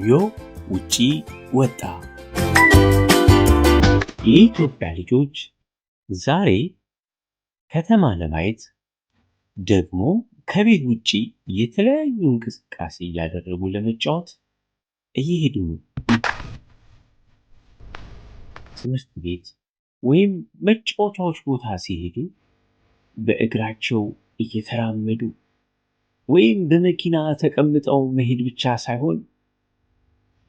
ዮዮ ውጪ ወጣ። የኢትዮጵያ ልጆች ዛሬ ከተማ ለማየት ደግሞ ከቤት ውጪ የተለያዩ እንቅስቃሴ እያደረጉ ለመጫወት እየሄዱ ነው። ትምህርት ቤት ወይም መጫወቻዎች ቦታ ሲሄዱ በእግራቸው እየተራመዱ ወይም በመኪና ተቀምጠው መሄድ ብቻ ሳይሆን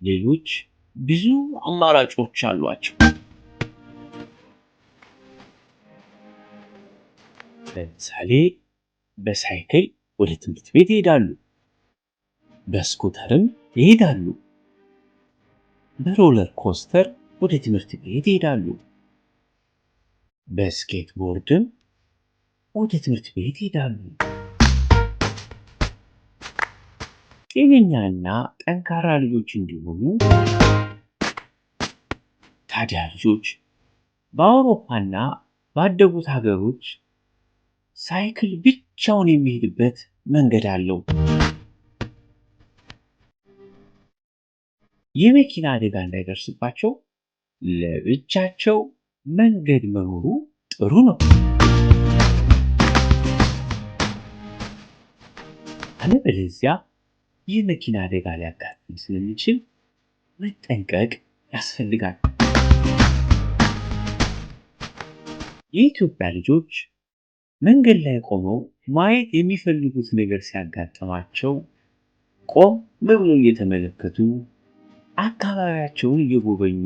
ሌሎች ብዙ አማራጮች አሏቸው። ለምሳሌ በሳይክል ወደ ትምህርት ቤት ይሄዳሉ፣ በስኩተርም ይሄዳሉ፣ በሮለር ኮስተር ወደ ትምህርት ቤት ይሄዳሉ፣ በስኬትቦርድም ወደ ትምህርት ቤት ይሄዳሉ። ጤነኛና ጠንካራ ልጆች እንዲሆኑ ታዲያ ልጆች በአውሮፓና ባደጉት ሀገሮች ሳይክል ብቻውን የሚሄድበት መንገድ አለው። የመኪና አደጋ እንዳይደርስባቸው ለብቻቸው መንገድ መኖሩ ጥሩ ነው። አለበለዚያ የመኪና አደጋ ሊያጋጥም ስለሚችል መጠንቀቅ ያስፈልጋል። የኢትዮጵያ ልጆች መንገድ ላይ ቆመው ማየት የሚፈልጉት ነገር ሲያጋጥማቸው ቆም ብለው እየተመለከቱ አካባቢያቸውን እየጎበኙ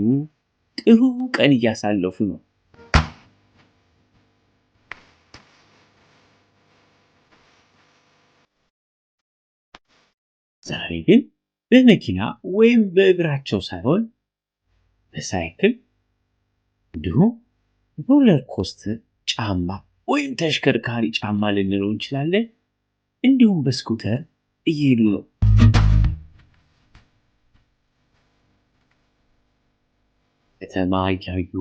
ጥሩ ቀን እያሳለፉ ነው። ዛሬ ግን በመኪና ወይም በእግራቸው ሳይሆን በሳይክል እንዲሁም ሮለር ኮስተር ጫማ ወይም ተሽከርካሪ ጫማ ልንለው እንችላለን፣ እንዲሁም በስኩተር እየሄዱ ነው። ከተማ እያዩ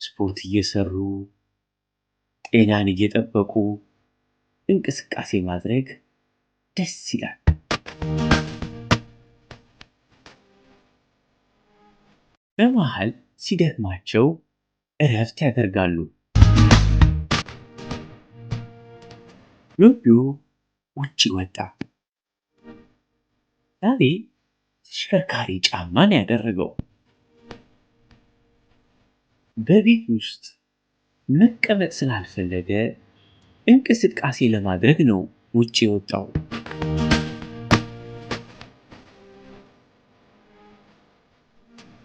ስፖርት እየሰሩ ጤናን እየጠበቁ እንቅስቃሴ ማድረግ ደስ ይላል። በመሃል ሲደክማቸው እረፍት ያደርጋሉ። ዮዮ ውጪ ወጣ። ዛሬ ተሽከርካሪ ጫማን ያደረገው በቤት ውስጥ መቀመጥ ስላልፈለገ እንቅስቃሴ ለማድረግ ነው ውጪ ወጣው።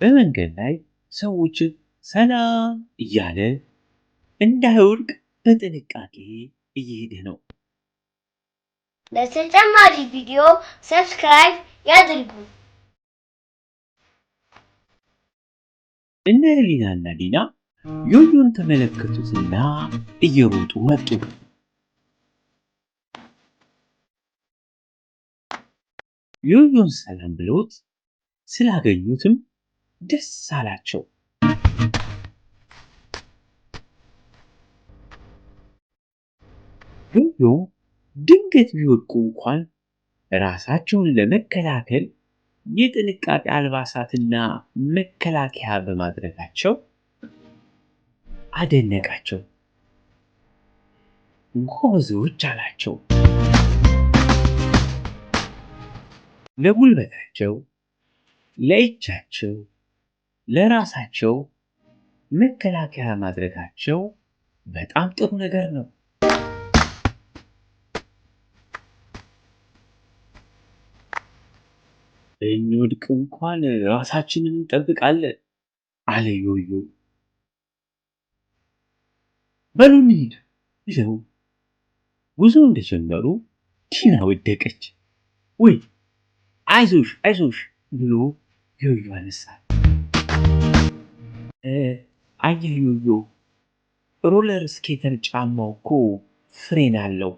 በመንገድ ላይ ሰዎችን ሰላም እያለ እንዳይወድቅ በጥንቃቄ እየሄደ ነው። ለተጨማሪ ቪዲዮ ሰብስክራይብ ያድርጉ። እነ ሊናና ዲና ዮዮን ተመለከቱትና እየሮጡ መጡ። ዮዮን ሰላም ብሎት ስላገኙትም ደስ አላቸው። ዮዮ ድንገት ቢወድቁ እንኳን ራሳቸውን ለመከላከል የጥንቃቄ አልባሳትና መከላከያ በማድረጋቸው አደነቃቸው። ጎበዞች አላቸው። ለጉልበታቸው፣ ለእጃቸው፣ ለራሳቸው መከላከያ ማድረጋቸው በጣም ጥሩ ነገር ነው። እንወድቅ እንኳን ራሳችንን እንጠብቃለን አለ ዮዮ። በሉ እንሂድ ብለው ጉዞ እንደጀመሩ ዲና ወደቀች። ወይ አይዞሽ አይዞሽ ብሎ ዮዮ አነሳት። አየህ ዮዮ፣ ሮለር ስኬተር ጫማው እኮ ፍሬን አለው።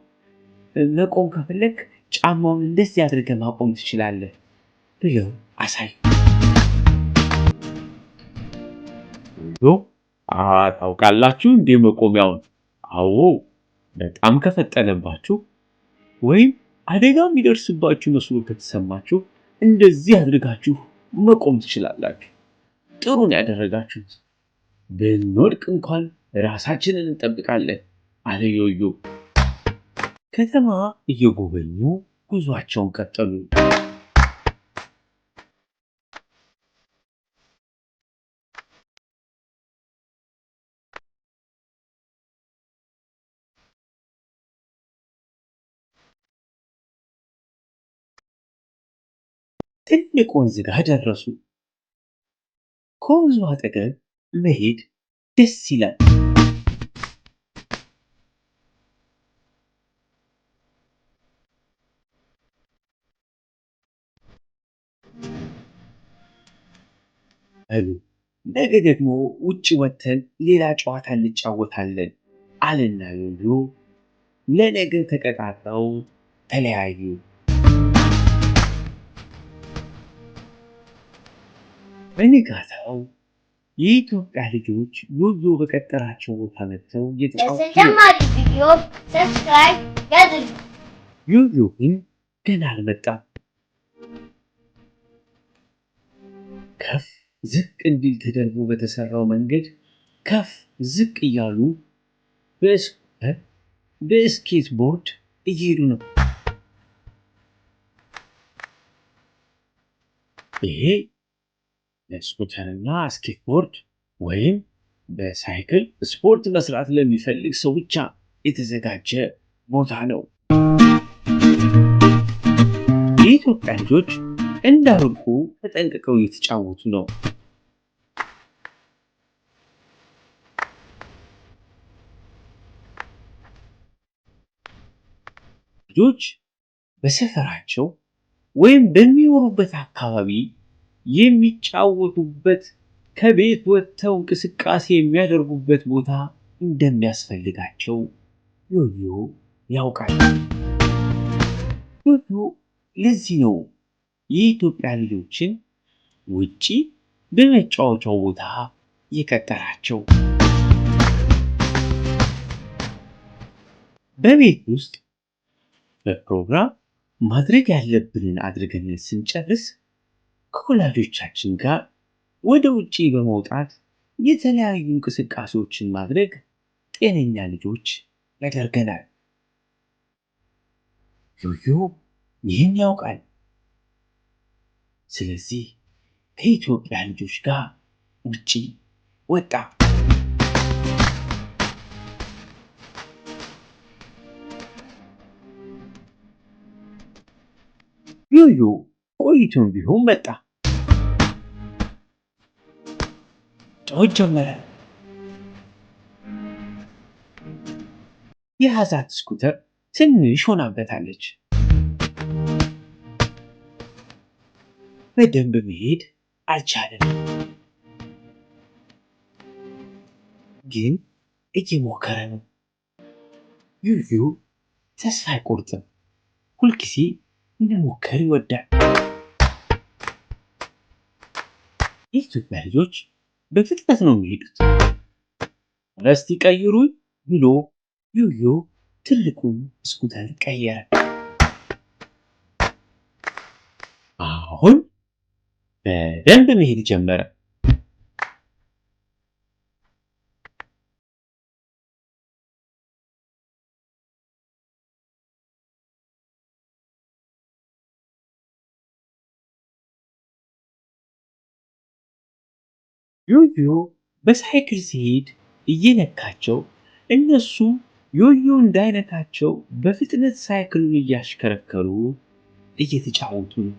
መቆም ከፈለግ ጫማውን እንደዚህ አድርገህ ማቆም ትችላለህ ብለው አሳዩ። ታውቃላችሁ እንዴ መቆሚያውን? አዎ፣ በጣም ከፈጠነባችሁ ወይም አደጋ የሚደርስባችሁ መስሎ ከተሰማችሁ እንደዚህ አድርጋችሁ መቆም ትችላላችሁ። ጥሩ ነው ያደረጋችሁት። ብንወድቅ እንኳን ራሳችንን እንጠብቃለን አለ ዮዮ። ከተማ እየጎበኙ ጉዟቸውን ቀጠሉ። ትልቅ ወንዝ ጋር ደረሱ። ከወንዙ አጠገብ መሄድ ደስ ይላል። ነገ ደግሞ ውጭ ወጥተን ሌላ ጨዋታ እንጫወታለን አለና ዮዮ ለነገ ተቀጣጥረው ተለያዩ። በንጋታው የኢትዮጵያ ልጆች ዮዮ በቀጠራቸው ቦታ መጥተው እየተጫወቱ ለተጨማሪ ቪዲዮ ሰብስክራይብ ያድርጉ። ዮዮ ግን ገና አልመጣም። ከፍ ዝቅ እንዲል ተደርጎ በተሰራው መንገድ ከፍ ዝቅ እያሉ በስኬት ቦርድ እየሄዱ ነው። ይሄ ለስኩተርና ስኬትቦርድ ወይም በሳይክል ስፖርት መስራት ለሚፈልግ ሰው ብቻ የተዘጋጀ ቦታ ነው። የኢትዮጵያ ልጆች እንዳይወድቁ ተጠንቅቀው እየተጫወቱ ነው። ልጆች በሰፈራቸው ወይም በሚኖሩበት አካባቢ የሚጫወቱበት ከቤት ወጥተው እንቅስቃሴ የሚያደርጉበት ቦታ እንደሚያስፈልጋቸው ዮዮ ያውቃል። ዮዮ ለዚህ ነው የኢትዮጵያ ልጆችን ውጪ በመጫወቻው ቦታ የቀጠራቸው። በቤት ውስጥ በፕሮግራም ማድረግ ያለብንን አድርገን ስንጨርስ ከወላጆቻችን ጋር ወደ ውጪ በመውጣት የተለያዩ እንቅስቃሴዎችን ማድረግ ጤነኛ ልጆች ያደርገናል። ዮዮ ይህን ያውቃል። ስለዚህ ከኢትዮጵያ ልጆች ጋር ውጪ ወጣ። ዮዮ ቆይቶም ቢሆን መጣ። ጨዋታ ጀመረ። የያዛት ስኩተር ትንሽ ሆናበታለች። በደንብ መሄድ አልቻለም፣ ግን እየሞከረ ነው። ዮዮ ተስፋ አይቆርጥም። ሁልጊዜ መሞከር ይወዳል። የኢትዮጵያ ልጆች በፍጥነት ነው የሚሄዱት። እስቲ ቀይሩኝ ብሎ ዮዮ ትልቁን ስኩተር ቀየረ። አሁን በደንብ መሄድ ጀመረ። ዮዮ በሳይክል ሲሄድ እየነካቸው እነሱ ዮዮ እንዳይነካቸው በፍጥነት ሳይክሉን እያሽከረከሩ እየተጫወቱ ነው።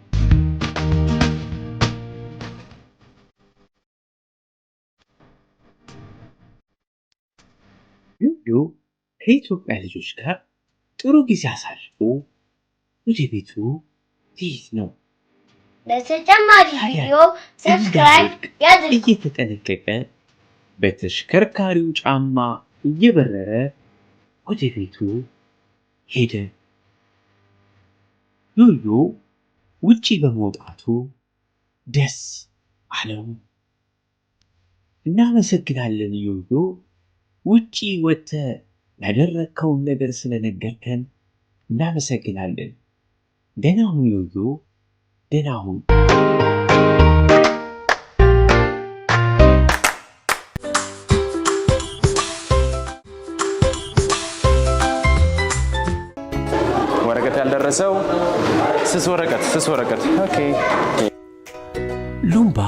ዮዮ ከኢትዮጵያ ልጆች ጋር ጥሩ ጊዜ አሳልፎ ወደ ቤቱ ሊሄድ ነው። ለተጨማሪ ቪዲዮ ሰብስክራይብ ያድርጉ። እየተጠነቀቀ በተሽከርካሪው ጫማ እየበረረ ወደ ቤቱ ሄደ። ዮዮ ውጪ በመውጣቱ ደስ አለው። እናመሰግናለን ዮዮ፣ ውጪ ወጥተህ ያደረግከውን ነገር ስለነገርከን እናመሰግናለን። ደህና ሁን ዮዮ ደህና ሁኑ። ወረቀት ያልደረሰው ስስ ወረቀት። ኦኬ። ሉምባ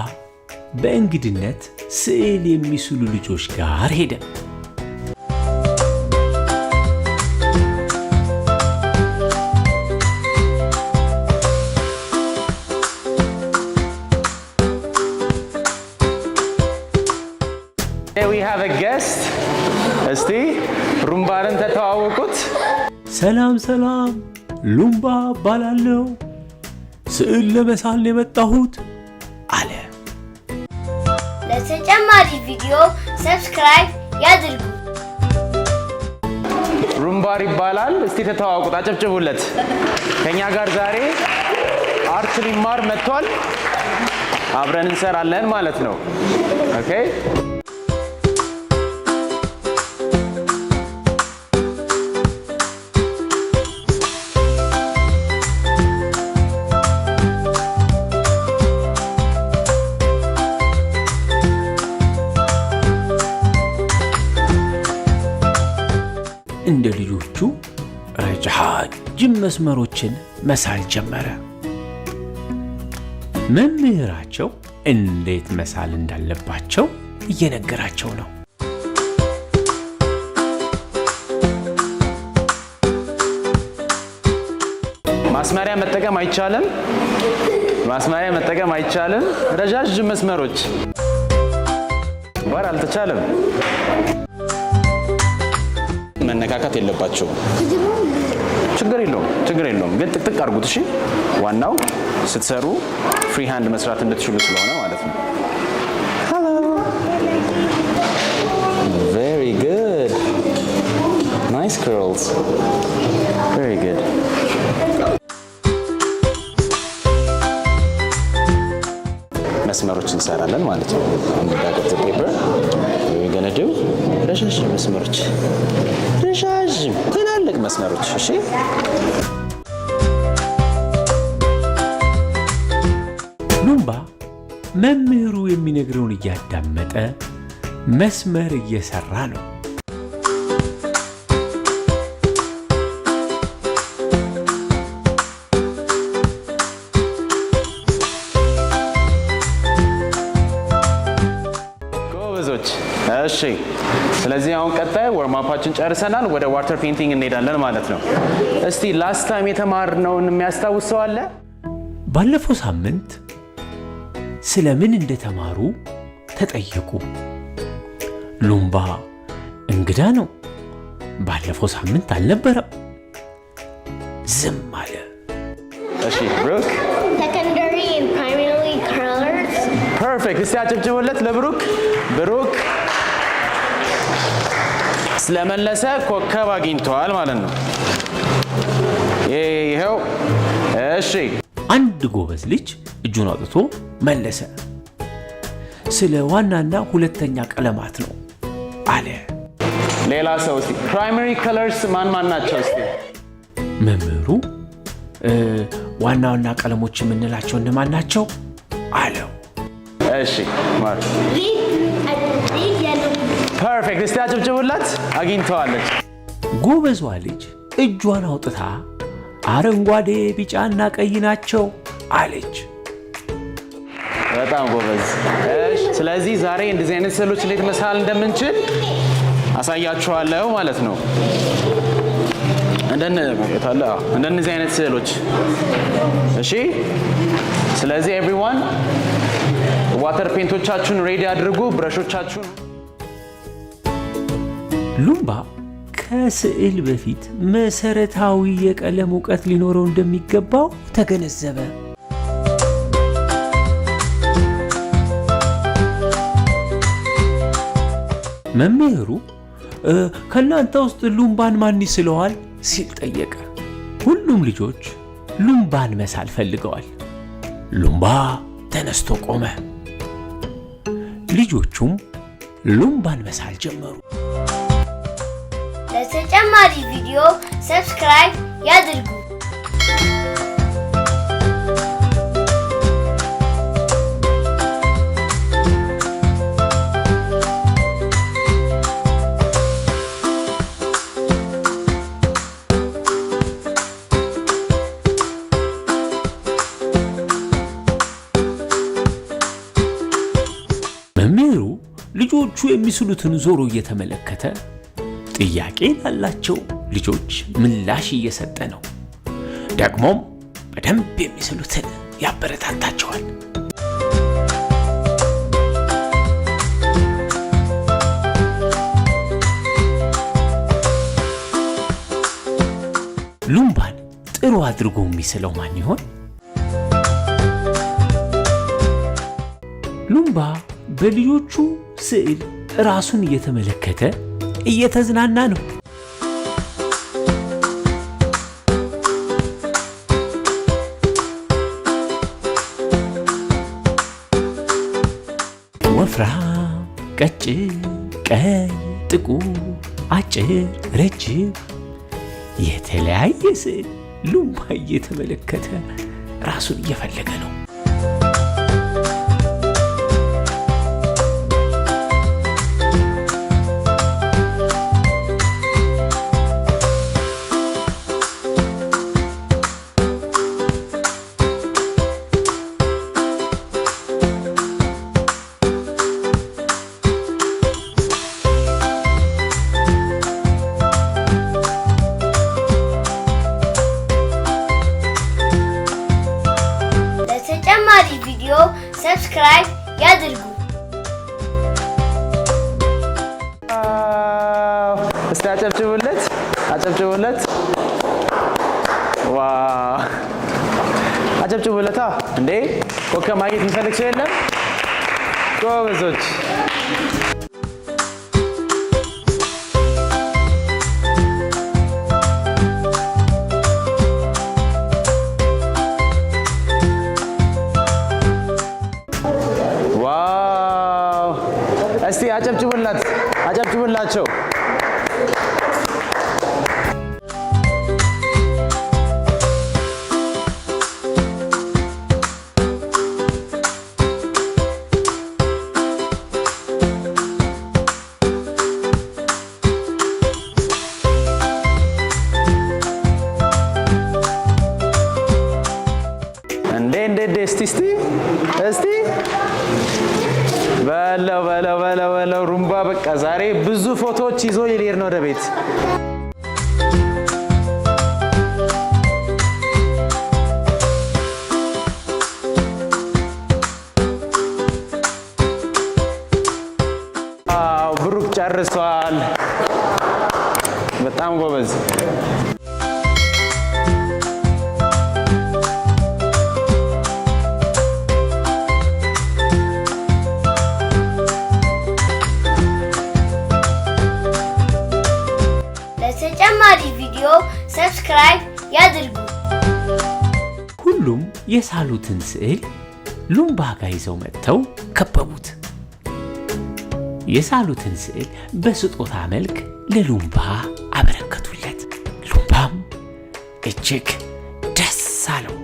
በእንግድነት ስዕል የሚስሉ ልጆች ጋር ሄደ። We have a guest. እስቲ ሩምባን ተተዋወቁት። ሰላም፣ ሉምባ እባላለሁ። ስዕል ለመሳል የመጣሁት አለ። ለተጨማሪ ቪዲዮ ሰብስክራይብ ያድርጉ። ሩምባር ይባላል። እስቲ ተተዋወቁት፣ አጨብጭቡለት። ከኛ ጋር ዛሬ አርት ሊማር መጥቷል። አብረን እንሰራለን ማለት ነው። ኦኬ። እንደ ልጆቹ ረጃጅም መስመሮችን መሳል ጀመረ። መምህራቸው እንዴት መሳል እንዳለባቸው እየነገራቸው ነው። ማስመሪያ መጠቀም አይቻልም። ረጃጅም መስመሮች ባር አልተቻለም። መነካካት የለባቸውም። ችግር የለውም ግን ጥቅጥቅ አድርጉት። እሺ፣ ዋናው ስትሰሩ ፍሪ ሃንድ መስራት እንድትችሉ ስለሆነ ማለት ነው። ሄሎ፣ ቬሪ ጉድ፣ ናይስ ገርልስ፣ ቬሪ ጉድ። መስመሮች እንሰራለን ማለት ነው። እንዳገት ፔፐር ገነዱ ረዣዥም መስመሮች፣ ትላልቅ መስመሮች። እሺ፣ ሉምባ መምህሩ የሚነግረውን እያዳመጠ መስመር እየሰራ ነው። እሺ፣ ስለዚህ አሁን ቀጣይ ወርማፓችን ጨርሰናል። ወደ ዋተር ፔይንቲንግ እንሄዳለን ማለት ነው። እስቲ ላስት ታይም የተማርነውን የሚያስታውስ ሰው አለ? ባለፈው ሳምንት ስለምን እንደተማሩ ተጠየቁ። ሉምባ እንግዳ ነው፣ ባለፈው ሳምንት አልነበረም። ዝም አለ። እሺ ብሩክ፣ secondary and primary colors። ፐርፌክት። እስቲ አጨብጭቡለት ለብሩክ። ብሩክ ስለመለሰ ኮከብ አግኝቷል ማለት ነው። ይሄው። እሺ፣ አንድ ጎበዝ ልጅ እጁን አውጥቶ መለሰ። ስለ ዋናና ሁለተኛ ቀለማት ነው አለ። ሌላ ሰው እስቲ ፕራይመሪ ከለርስ ማን ናቸው? እስቲ መምህሩ ዋና ዋና ቀለሞች የምንላቸው እነማን ናቸው አለው። እሺ ማር ፐርፌክት። እስቲ አጨብጭቡላት። አግኝተዋለች። ጎበዟ ልጅ እጇን አውጥታ አረንጓዴ፣ ቢጫና ቀይ ናቸው አለች። በጣም ጎበዝ። እሺ፣ ስለዚህ ዛሬ እንደዚህ አይነት ስዕሎች እንዴት መሳል እንደምንችል አሳያችኋለሁ ማለት ነው። እንደነዚህ አይነት ስዕሎች። እሺ፣ ስለዚህ ኤቭሪዋን ዋተር ፔንቶቻችሁን ሬዲ አድርጉ፣ ብረሾቻችሁን። ሉምባ ከስዕል በፊት መሰረታዊ የቀለም እውቀት ሊኖረው እንደሚገባው ተገነዘበ። መምህሩ ከእናንተ ውስጥ ሉምባን ማን ይስለዋል ሲል ጠየቀ። ሁሉም ልጆች ሉምባን መሳል ፈልገዋል። ሉምባ ተነስቶ ቆመ። ልጆቹም ሉምባን መሳል ጀመሩ። ለተጨማሪ ቪዲዮ ሰብስክራይብ ያድርጉ። መምህሩ ልጆቹ የሚስሉትን ዞሮ እየተመለከተ ጥያቄ ላላቸው ልጆች ምላሽ እየሰጠ ነው። ደግሞም በደንብ የሚስሉትን ያበረታታቸዋል። ሉምባን ጥሩ አድርጎ የሚስለው ማን ይሆን? ሉምባ በልጆቹ ስዕል ራሱን እየተመለከተ እየተዝናና ነው። ወፍራም፣ ቀጭን፣ ቀይ፣ ጥቁር፣ አጭር፣ ረጅም የተለያየ ስዕል ሉምባ እየተመለከተ ራሱን እየፈለገ ነው። ለተጨማሪ ቪዲዮ ሰብስክራይብ ያድርጉ። እስቲ አጨብጭቡለት፣ አጨብጭቡለት። ዋው! አጨብጭቡለታ። እንዴ ኮከብ ማግኘት የሚፈልግ ሰው የለም? ጎበዞች። ዋው! እስቲ አጨብጭቡላት፣ አጨብጭቡላቸው። እንዴ እስቲ በለው ሩምባ በቃ ዛሬ ብዙ ፎቶዎች ይዞ ሊሄድ ነው ወደ ቤት። ብሩክ ጨርሷል። በጣም ጎበዝ። ለተጨማሪ ቪዲዮ ሰብስክራይብ ያድርጉ። ሁሉም የሳሉትን ስዕል ሉምባ ጋር ይዘው መጥተው ከበቡት። የሳሉትን ስዕል በስጦታ መልክ ለሉምባ አበረከቱለት። ሉምባም እጅግ ደስ አለው።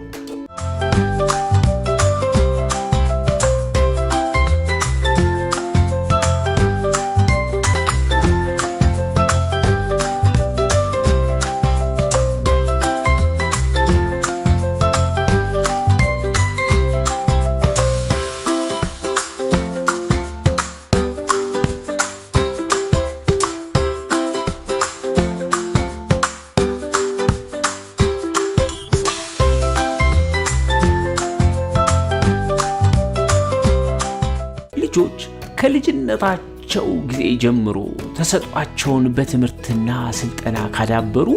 ልጆች ከልጅነታቸው ጊዜ ጀምሮ ተሰጧቸውን በትምህርትና ስልጠና ካዳበሩ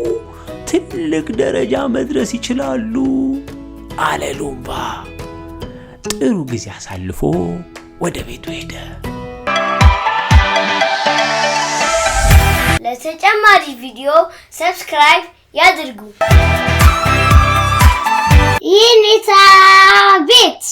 ትልቅ ደረጃ መድረስ ይችላሉ አለ ሉምባ። ጥሩ ጊዜ አሳልፎ ወደ ቤቱ ሄደ። ለተጨማሪ ቪዲዮ ሰብስክራይብ ያድርጉ። ይኔታ ቤት